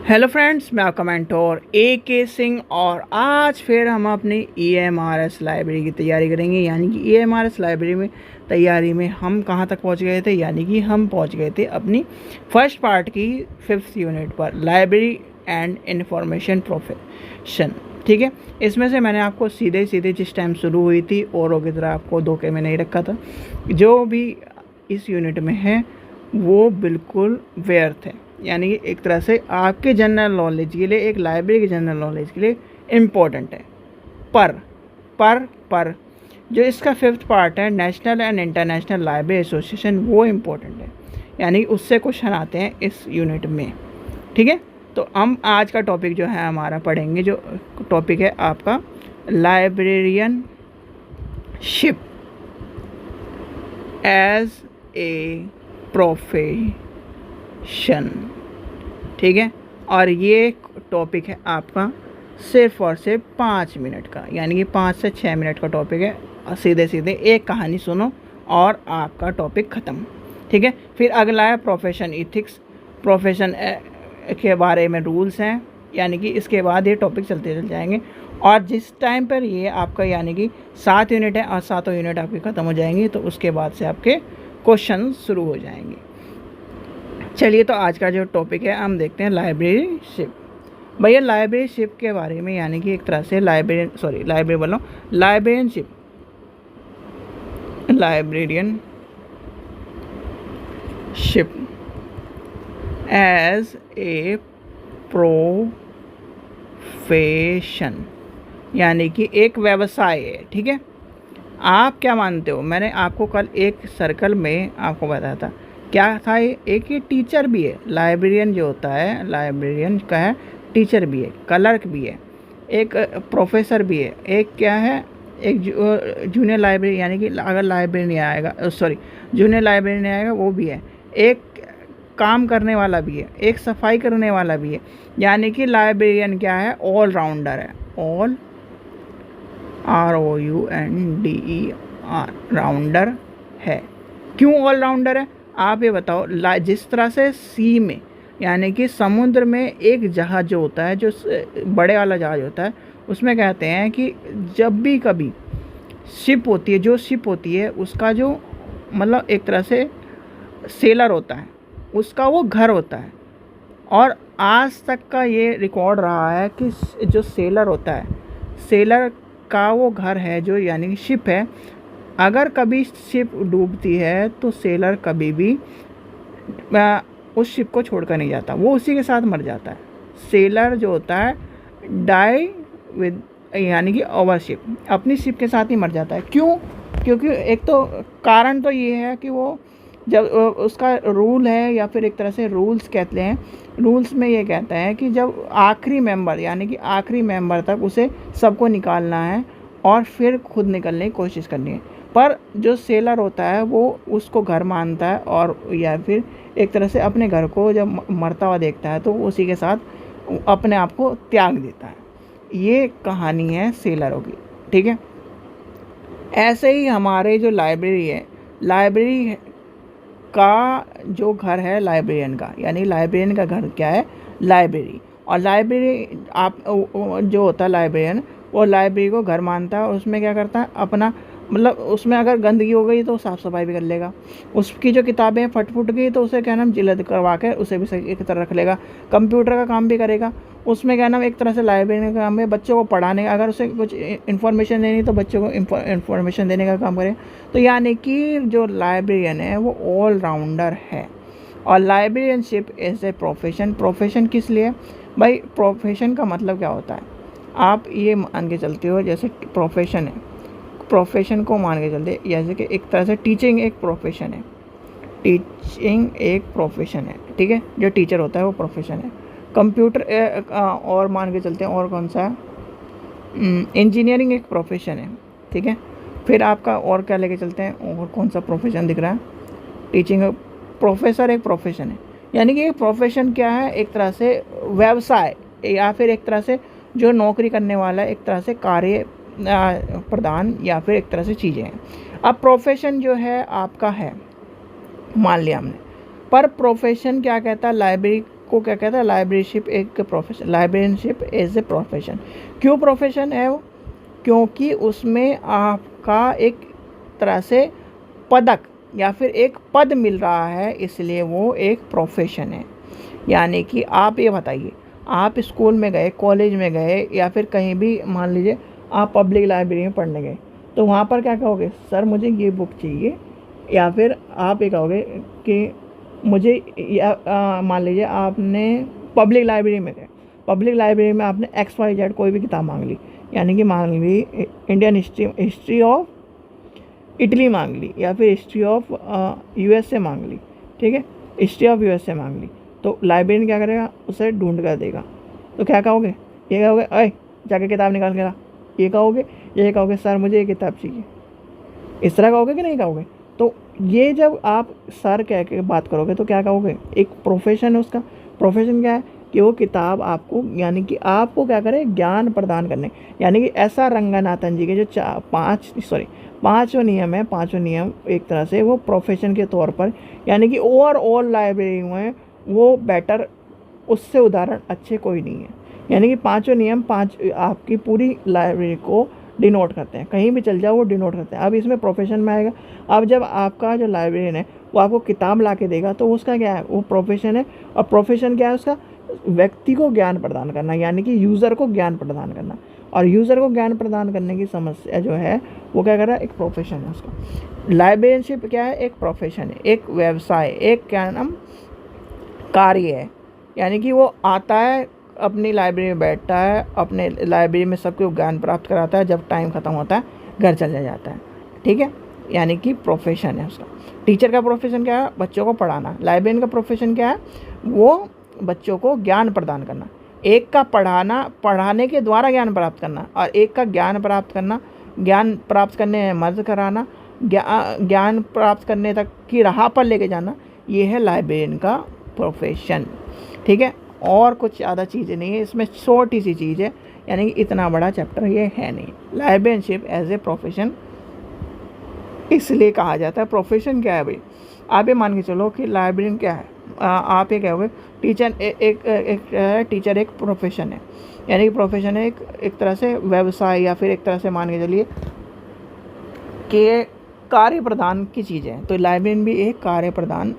Hello friends, मैं आपका mentor AK Singh और आज फिर हम अपनी EMRS लाइब्रेरी की तैयारी करेंगे। यानी कि EMRS लाइब्रेरी में तैयारी में हम कहाँ तक पहुँच गए थे, यानी कि हम पहुँच गए थे अपनी फर्स्ट पार्ट की 5th यूनिट पर, लाइब्रेरी एंड इंफॉर्मेशन प्रोफेशन। ठीक है, इसमें से मैंने आपको सीधे जिस टाइम शुरू हुई थी औरों की तरह आपको धोखे में नहीं रखा था। जो भी इस यूनिट में है वो बिल्कुल व्यर्थ है, यानी कि एक तरह से आपके जनरल नॉलेज के लिए, एक लाइब्रेरी के जनरल नॉलेज के लिए इम्पोर्टेंट है। पर जो इसका 5th पार्ट है, national and international library association, वो इम्पोर्टेंट है, यानी उससे क्वेश्चन आते हैं इस यूनिट में। ठीक है, तो हम आज का टॉपिक जो है हमारा पढ़ेंगे, जो टॉपिक है आपका लाइब्रेरियनशिप एज ए प्रोफेशन। ठीक है, और ये टॉपिक है आपका सिर्फ और सिर्फ 5 मिनट का, यानी कि 5 से 6 मिनट का टॉपिक है। सीधे एक कहानी सुनो और आपका टॉपिक ख़त्म। ठीक है, फिर अगला है प्रोफेशन इथिक्स। प्रोफेशन के बारे में रूल्स हैं, यानी कि इसके बाद ये टॉपिक चलते जाएंगे। और जिस टाइम पर ये आपका यानी कि 7 यूनिट है और 7 यूनिट आपकी ख़त्म हो जाएंगी, तो उसके बाद से आपके क्वेश्चन शुरू हो जाएंगे। चलिए, तो आज का जो टॉपिक है हम देखते हैं लाइब्रेरीशिप। भैया लाइब्रेरीशिप के बारे में, यानी कि एक तरह से लाइब्रेरियनशिप एज ए प्रोफेशन, यानी कि एक व्यवसाय है। ठीक है, आप क्या मानते हो? मैंने आपको कल एक सर्कल में आपको बताया था, क्या था एक ये टीचर भी है। लाइब्रेरियन जो होता है, लाइब्रेरियन का है टीचर भी है, क्लर्क भी है, एक प्रोफेसर भी है, एक क्या है, एक जूनियर लाइब्रेरी, यानी कि अगर लाइब्रेरी नहीं आएगा, जूनियर लाइब्रेरी नहीं आएगा वो भी है, एक काम करने वाला भी है, एक सफाई करने वाला भी है। यानी कि लाइब्रेरियन क्या है? ऑल राउंडर है। ऑल ROUNDER राउंडर है। क्यों ऑल राउंडर है? आप ये बताओ। जिस तरह से सी में, यानी कि समुद्र में एक जहाज़ जो होता है, जो बड़े वाला जहाज़ होता है, उसमें कहते हैं कि जब भी कभी शिप होती है, जो शिप होती है उसका जो मतलब एक तरह से सेलर होता है, उसका वो घर होता है। और आज तक का ये रिकॉर्ड रहा है कि जो सेलर होता है, सेलर का वो घर है, जो यानी कि शिप है। अगर कभी शिप डूबती है तो सेलर कभी भी उस शिप को छोड़कर नहीं जाता, वो उसी के साथ मर जाता है। सेलर जो होता है डाई विद, यानी कि ओवर शिप, अपनी शिप के साथ ही मर जाता है। क्यों? क्योंकि एक तो कारण तो ये है कि वो जब उसका रूल है, या फिर एक तरह से रूल्स कहते हैं, रूल्स में ये कहता है कि जब आखिरी मेंबर, यानी कि आखिरी मेंबर तक उसे सबको निकालना है और फिर खुद निकलने की कोशिश करनी है। पर जो सेलर होता है वो उसको घर मानता है, और या फिर एक तरह से अपने घर को जब मरता हुआ देखता है तो उसी के साथ अपने आप को त्याग देता है। ये कहानी है सेलरों की। ठीक है, ऐसे ही हमारे जो लाइब्रेरी है, लाइब्रेरी का जो घर है लाइब्रेरियन का, यानी लाइब्रेरियन का घर क्या है? लाइब्रेरी। और लाइब्रेरी आप जो होता है लाइब्रेरियन, वो लाइब्रेरी को घर मानता है, और उसमें क्या करता है अपना, मतलब उसमें अगर गंदगी हो गई तो साफ़ सफाई भी कर लेगा। उसकी जो किताबें फट फुट गई तो उसे क्या नाम जिल्द करवा के उसे भी एक तरह रख लेगा। कंप्यूटर का काम भी करेगा। उसमें क्या नाम एक तरह से लाइब्रेरी का काम है बच्चों को पढ़ाने का, अगर उसे कुछ इन्फॉर्मेशन देनी तो बच्चों को इन्फॉर्मेशन देने का काम करे। तो यानी कि जो लाइब्रेरियन है वो ऑल राउंडर है। और librarianship as a profession, profession किस लिए भाई? प्रोफेशन का मतलब क्या होता है? आप ये मान के चलते हो, जैसे प्रोफेशन है, प्रोफेशन को मान के चलते जैसे कि एक तरह से टीचिंग एक प्रोफेशन है, टीचिंग एक प्रोफेशन है। ठीक है, जो टीचर होता है वो प्रोफेशन है। कंप्यूटर और मान के चलते हैं, और कौन सा है? इंजीनियरिंग एक प्रोफेशन है। ठीक है, फिर आपका और क्या लेके चलते हैं, और कौन सा प्रोफेशन दिख रहा है? टीचिंग। प्रोफेसर एक प्रोफेशन है, यानी कि प्रोफेशन क्या है? एक तरह से व्यवसाय, या फिर एक तरह से जो नौकरी करने वाला है, एक तरह से कार्य प्रदान, या फिर एक तरह से चीज़ें हैं। अब प्रोफेशन जो है आपका है, मान लिया हमने, पर प्रोफेशन क्या कहता है? लाइब्रेरी को क्या कहता है, लाइब्रेरीशिप एक profession, librarianship as a profession. क्यों प्रोफेशन है वो? क्योंकि उसमें आपका एक तरह से पदक या फिर एक पद मिल रहा है, इसलिए वो एक प्रोफेशन है। यानी कि आप ये बताइए, आप स्कूल में गए, कॉलेज में गए या फिर कहीं भी, मान लीजिए आप पब्लिक लाइब्रेरी में पढ़ने गए, तो वहाँ पर क्या कहोगे, सर मुझे ये बुक चाहिए, या फिर आप ये कहोगे कि मुझे मान लीजिए आपने पब्लिक लाइब्रेरी में गए, पब्लिक लाइब्रेरी में आपने XYZ कोई भी किताब मांग ली, यानी कि मान ली इंडियन हिस्ट्री ऑफ इटली मांग ली, या फिर हिस्ट्री ऑफ USA मांग ली, ठीक है, हिस्ट्री ऑफ USA मांग ली, तो लाइब्रेरियन क्या करेगा, उसे ढूंढ कर देगा। तो क्या कहोगे, ये कहोगे अरे जाके किताब निकाल के ला, ये कहोगे सर मुझे ये किताब चाहिए, इस तरह कहोगे कि नहीं कहोगे? तो ये जब आप सर कह के बात करोगे तो क्या कहोगे, एक प्रोफेशन है उसका। प्रोफेशन क्या है कि वो किताब आपको, यानी कि आपको क्या करे, ज्ञान प्रदान करने, यानी कि ऐसा रंगनाथन जी के जो पाँचों नियम है, पाँचों नियम एक तरह से वो प्रोफेशन के तौर पर, यानी कि ओवरऑल लाइब्रेरी में वो बेटर, उससे उदाहरण अच्छे कोई नहीं है। यानी कि पाँचों नियम आपकी पूरी लाइब्रेरी को डिनोट करते हैं, कहीं भी चल जाओ वो डिनोट करते हैं। अब इसमें प्रोफेशन में आएगा, अब जब आपका जो लाइब्रेरियन है वो आपको किताब ला के देगा तो उसका क्या है, वो प्रोफेशन है। और प्रोफेशन क्या है उसका, व्यक्ति को ज्ञान प्रदान करना, यानी कि यूज़र को ज्ञान प्रदान करना। और यूज़र को ज्ञान प्रदान करने की समस्या जो है वो क्या कर रहा है, एक प्रोफेशन है उसका। लाइब्रेरियनशिप क्या है, एक प्रोफेशन है, एक व्यवसाय, एक क्या नाम, कार्य है। यानी कि वो आता है, अपनी लाइब्रेरी में बैठता है, अपने लाइब्रेरी में सबको ज्ञान प्राप्त कराता है, जब टाइम ख़त्म होता है घर चला जाता है, ठीक है, यानी कि प्रोफेशन है उसका। टीचर का प्रोफेशन क्या है, बच्चों को पढ़ाना। लाइब्रेरियन का प्रोफेशन क्या है, वो बच्चों को ज्ञान प्रदान करना। एक का पढ़ाने के द्वारा ज्ञान प्राप्त करना, और एक का ज्ञान प्राप्त करना, ज्ञान प्राप्त करने में मदद कराना, ज्ञान प्राप्त करने तक की राह पर लेके जाना, ये है लाइब्रेरियन का प्रोफेशन, ठीक है। और कुछ ज़्यादा चीज़ें नहीं है इसमें, छोटी सी चीज़ है, यानी कि इतना बड़ा चैप्टर ये है नहीं। लाइब्रेरियनशिप एज ए प्रोफेशन इसलिए कहा जाता है। प्रोफेशन क्या है भाई, आप ये मान के चलो कि लाइब्रेरियन क्या है, आप ये कहोगे टीचर टीचर एक प्रोफेशन है, यानी कि प्रोफेशन है एक तरह से व्यवसाय, या फिर एक तरह से मान के चलिए कि कार्य प्रदान की चीज़ें हैं। तो लाइब्रेरियन भी एक कार्य प्रदान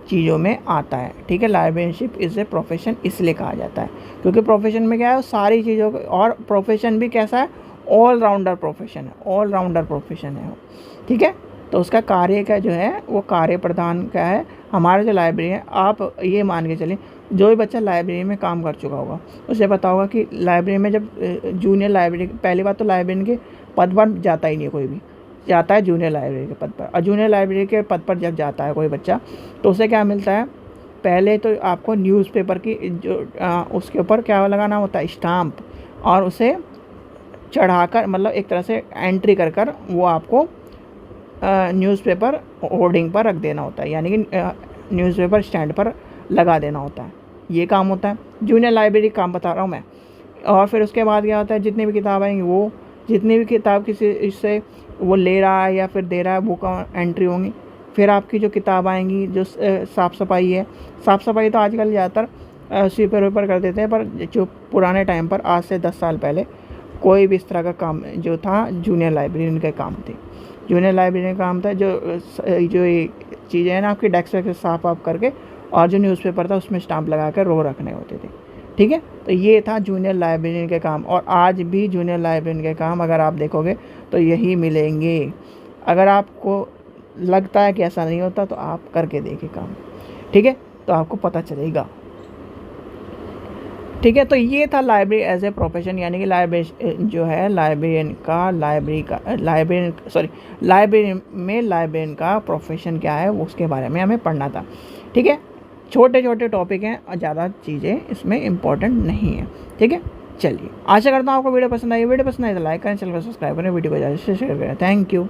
चीज़ों में आता है, ठीक है। लाइब्रेरियनशिप इज़ ए प्रोफेशन इसलिए कहा जाता है क्योंकि प्रोफेशन में क्या है, सारी चीज़ों को, और प्रोफेशन भी कैसा है, ऑलराउंडर प्रोफेशन है, ऑलराउंडर प्रोफेशन है वो, ठीक है। तो उसका कार्य का जो है वो कार्य प्रदान क्या है, हमारे जो लाइब्रेरी है, आप ये मान के चलिए जो भी बच्चा लाइब्रेरी में काम कर चुका होगा उसे पता होगा कि लाइब्रेरी में जब जूनियर लाइब्रेरी, पहली बात तो लाइब्रेरी के पद पर जाता ही नहीं, कोई भी जाता है जूनियर लाइब्रेरी के पद पर। और जूनियर लाइब्रेरी के पद पर जब जाता है कोई बच्चा तो उसे क्या मिलता है, पहले तो आपको न्यूज़पेपर की जो उसके ऊपर क्या लगाना होता है, स्टाम्प, और उसे चढ़ाकर, मतलब एक तरह से एंट्री कर कर वो आपको न्यूज़पेपर होर्डिंग पर रख देना होता है, यानी कि न्यूज़पेपर स्टैंड पर लगा देना होता है। ये काम होता है जूनियर लाइब्रेरी काम बता रहा हूँ मैं। और फिर उसके बाद क्या होता है, जितनी भी किताब आएंगी, वो जितनी भी किताब किसी इससे वो ले रहा है या फिर दे रहा है, वो का एंट्री होंगी। फिर आपकी जो किताब आएंगी, जो साफ़ सफाई है, साफ़ सफाई तो आजकल ज़्यादातर स्वीपर वेपर कर देते हैं, पर जो पुराने टाइम पर, आज से 10 साल पहले, कोई भी इस तरह का काम जो था जूनियर लाइब्रेरी के काम थे। जूनियर लाइब्रेरी का काम था जो ये चीज़ें हैं ना, आपकी डेस्क वेस्क साफ आप करके, और जो न्यूज़पेपर था उसमें स्टाम्प लगा कर रो रखने होते थे, ठीक है। तो ये था जूनियर लाइब्रेरियन के काम। और आज भी जूनियर लाइब्रेरियन के काम अगर आप देखोगे तो यही मिलेंगे। अगर आपको लगता है कि ऐसा नहीं होता तो आप करके देखिए काम, ठीक है, तो आपको पता चलेगा, ठीक है। तो ये था लाइब्रेरी एज ए प्रोफेशन, यानी कि लाइब्रेरी जो है लाइब्रेरियन में लाइब्रेरियन का प्रोफेशन क्या है, वो उसके बारे में हमें पढ़ना था, ठीक है। छोटे छोटे टॉपिक हैं और ज़्यादा चीज़ें इसमें इंपॉर्टेंट नहीं है, ठीक है। चलिए, आशा करता हूँ आपको वीडियो पसंद आई। वीडियो पसंद आई तो लाइक करें, चैनल को सब्सक्राइब करें, वीडियो को ज़्यादा से शेयर करें। Thank you.